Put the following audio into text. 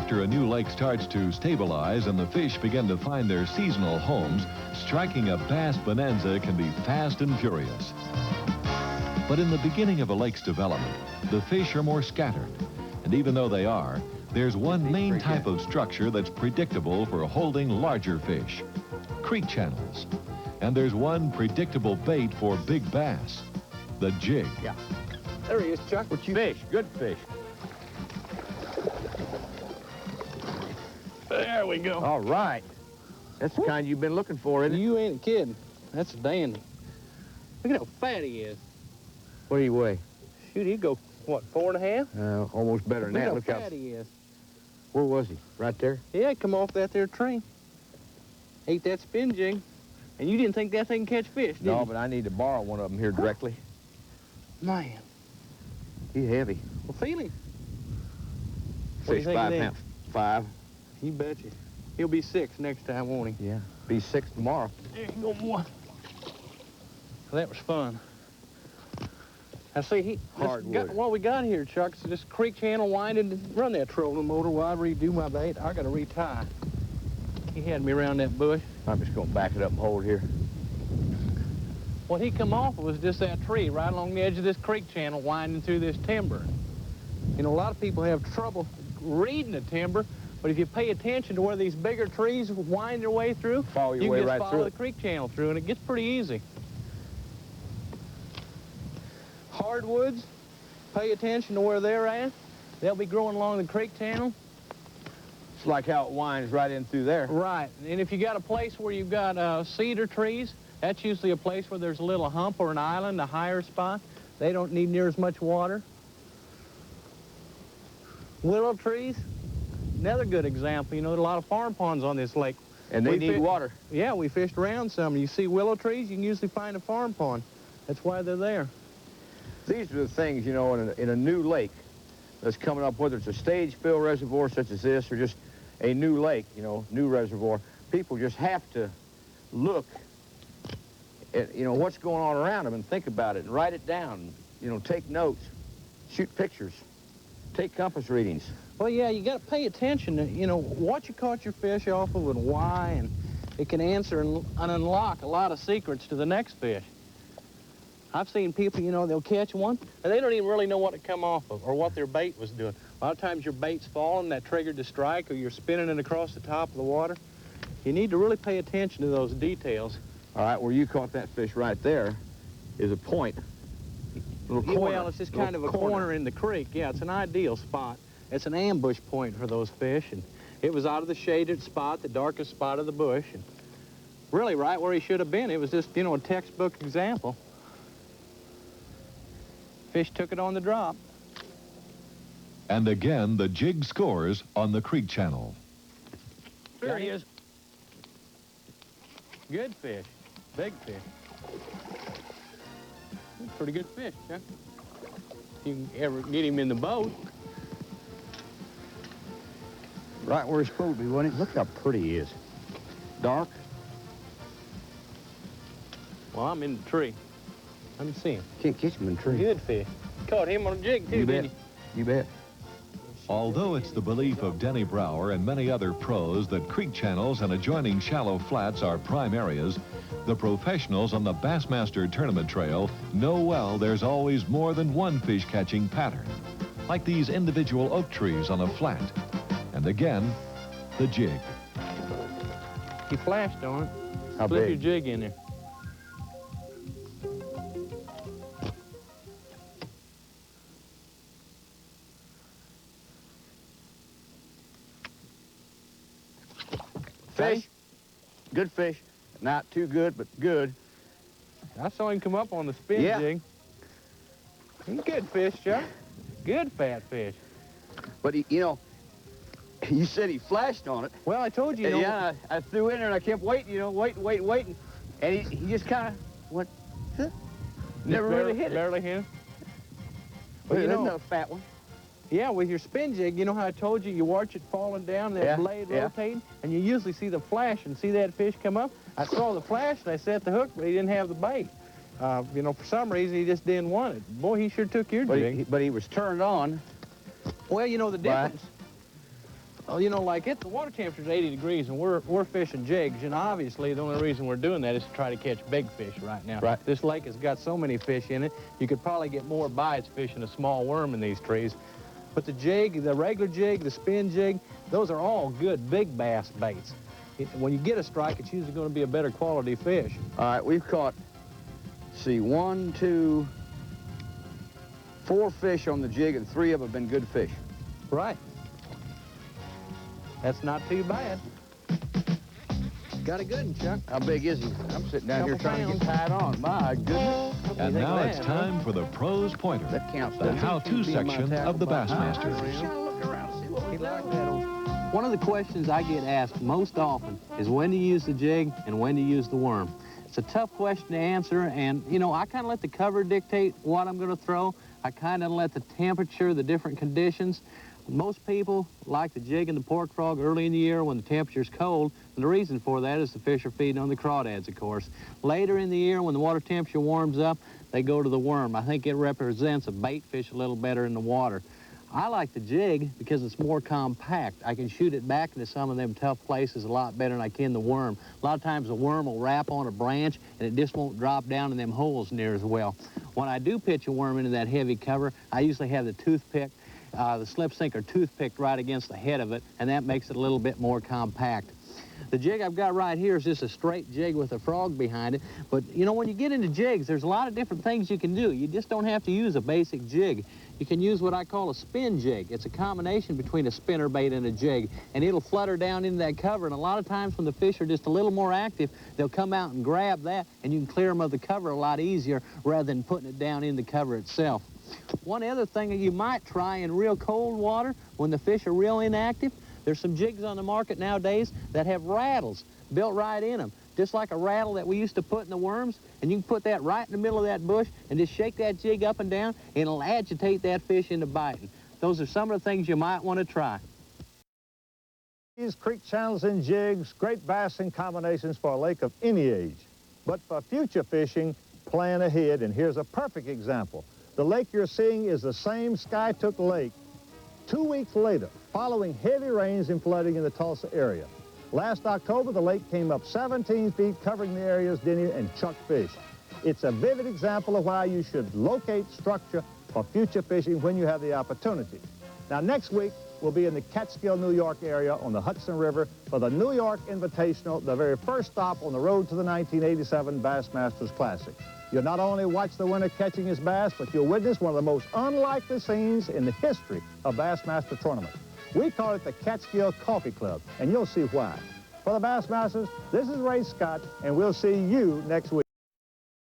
After a new lake starts to stabilize and the fish begin to find their seasonal homes, striking a bass bonanza can be fast and furious. But in the beginning of a lake's development, the fish are more scattered. And even though they are, there's one main type of structure that's predictable for holding larger fish: creek channels. And there's one predictable bait for big bass: the jig. Yeah. There he is, Chuck. What you fish? Good fish. There we go. All right. That's the kind you've been looking for, isn't it? You ain't kidding. That's a dandy. Look at how fat he is. What do you weigh? Shoot, he'd go, what, 4.5? Almost better than that. Look how fat he is. Where was he? Right there? Yeah, come off that there tree. Ate that spin jig. And you didn't think that thing could catch fish, did you? No, but I need to borrow one of them here directly. Man. He's heavy. Well, feel him. Fish 5 pounds. 5. You betcha. He'll be 6 next time, won't he? Yeah. Be 6 tomorrow. There you go, boy. Well, that was fun. Now, see, what we got here, Chuck, is this creek channel winding. Run that trolling motor while I redo my bait. I got to retie. He had me around that bush. I'm just going to back it up and hold here. What he come off of was just that tree right along the edge of this creek channel winding through this timber. You know, a lot of people have trouble reading the timber, but if you pay attention to where these bigger trees wind their way through, follow your you way can just right follow through the creek channel through, and it gets pretty easy. Hardwoods, pay attention to where they're at. They'll be growing along the creek channel. It's like how it winds right in through there. Right, and if you got a place where you've got cedar trees, that's usually a place where there's a little hump or an island, a higher spot. They don't need near as much water. Willow trees, another good example. You know, there are a lot of farm ponds on this lake. And they need water. Yeah, we fished around some. You see willow trees, you can usually find a farm pond. That's why they're there. These are the things, you know, in a new lake that's coming up, whether it's a stage fill reservoir such as this or just a new lake, you know, new reservoir. People just have to look at, you know, what's going on around them and think about it and write it down. You know, take notes, shoot pictures, take compass readings. Well, yeah, you got to pay attention to, you know, what you caught your fish off of and why, and it can answer and unlock a lot of secrets to the next fish. I've seen people, you know, they'll catch one, and they don't even really know what to come off of or what their bait was doing. A lot of times your bait's falling, that triggered the strike, or you're spinning it across the top of the water. You need to really pay attention to those details. All right, where you caught that fish right there is a point. Little corner. Well, it's just kind of a corner in the creek. Yeah, it's an ideal spot. It's an ambush point for those fish, and it was out of the shaded spot, the darkest spot of the bush, and really right where he should have been. It was just, you know, a textbook example. Fish took it on the drop. And again, the jig scores on the creek channel. There he is. Good fish. Big fish. Pretty good fish, Chuck. You can ever get him in the boat. Right where he's supposed to be, wasn't he? Look how pretty he is. Dark. Well, I'm in the tree. Let me see him. Can't catch him in the tree. Good fish. Caught him on a jig, too, didn't he? You bet. Although it's the belief of Denny Brower and many other pros that creek channels and adjoining shallow flats are prime areas, the professionals on the Bassmaster tournament trail know well there's always more than one fish-catching pattern, like these individual oak trees on a flat. And again, the jig. He flashed on it. How Slip big? your jig in there. Fish. Good fish. Not too good, but good. I saw him come up on the spin jig. He's good fish, Chuck. Good fat fish. But he, you know, you said he flashed on it. Well, I told you, you know. Yeah, I threw in there and I kept waiting, you know, waiting. And he just kind of went, huh? Never really hit it. Barely hit it. Well, you that's know, not a fat one. Yeah, with your spin jig, you know how I told you, you watch it falling down, that blade rotating, and you usually see the flash and see that fish come up. I saw the flash and I set the hook, but he didn't have the bait. You know, for some reason, he just didn't want it. Boy, he sure took your jig. But he was turned on. Well, you know the difference. Well, you know, like the water temperature's 80 degrees, and we're fishing jigs, and obviously the only reason we're doing that is to try to catch big fish right now. Right. This lake has got so many fish in it, you could probably get more bites fishing a small worm in these trees. But the jig, the regular jig, the spin jig, those are all good big bass baits. When you get a strike, it's usually going to be a better quality fish. All right, we've caught, see, 1, 2, 4 fish on the jig, and 3 of them have been good fish. Right. That's not too bad. Got a good one, Chuck. How big is he? I'm sitting down here Couple trying to pounds. get tied on. My goodness. And now it's time for the pros pointer, That counts. the how-to section of the Bassmasters. One of the questions I get asked most often is when to use the jig and when to use the worm. It's a tough question to answer, and, you know, I kind of let the cover dictate what I'm going to throw. I kind of let the temperature, the different conditions. Most people like the jig and the pork frog early in the year when the temperature's cold, and the reason for that is the fish are feeding on the crawdads, of course. Later in the year, when the water temperature warms up, they go to the worm. I think it represents a bait fish a little better in the water. I like the jig because it's more compact. I can shoot it back into some of them tough places a lot better than I can the worm. A lot of times the worm will wrap on a branch and it just won't drop down in them holes near as well. When I do pitch a worm into that heavy cover, I usually have the toothpick, the slip sinker toothpick right against the head of it, and that makes it a little bit more compact. The jig I've got right here is just a straight jig with a frog behind it, but you know, when you get into jigs, there's a lot of different things you can do. You just don't have to use a basic jig. You can use what I call a spin jig. It's a combination between a spinner bait and a jig, and it'll flutter down into that cover, and a lot of times when the fish are just a little more active, they'll come out and grab that, and you can clear them of the cover a lot easier rather than putting it down in the cover itself. One other thing that you might try in real cold water when the fish are real inactive, there's some jigs on the market nowadays that have rattles built right in them, just like a rattle that we used to put in the worms, and you can put that right in the middle of that bush and just shake that jig up and down, and it'll agitate that fish into biting. Those are some of the things you might want to try. These creek channels and jigs, great bassing combinations for a lake of any age. But for future fishing, plan ahead, and here's a perfect example. The lake you're seeing is the same Skiatook Lake 2 weeks later, following heavy rains and flooding in the Tulsa area. Last October, the lake came up 17 feet, covering the area's dinier and chuck fish. It's a vivid example of why you should locate structure for future fishing when you have the opportunity. Now, next week, we'll be in the Catskill, New York area on the Hudson River for the New York Invitational, the very first stop on the road to the 1987 Bassmasters Classic. You'll not only watch the winner catching his bass, but you'll witness one of the most unlikely scenes in the history of Bassmaster tournament. We call it the Catskill Coffee Club, and you'll see why. For the Bassmasters, this is Ray Scott, and we'll see you next week.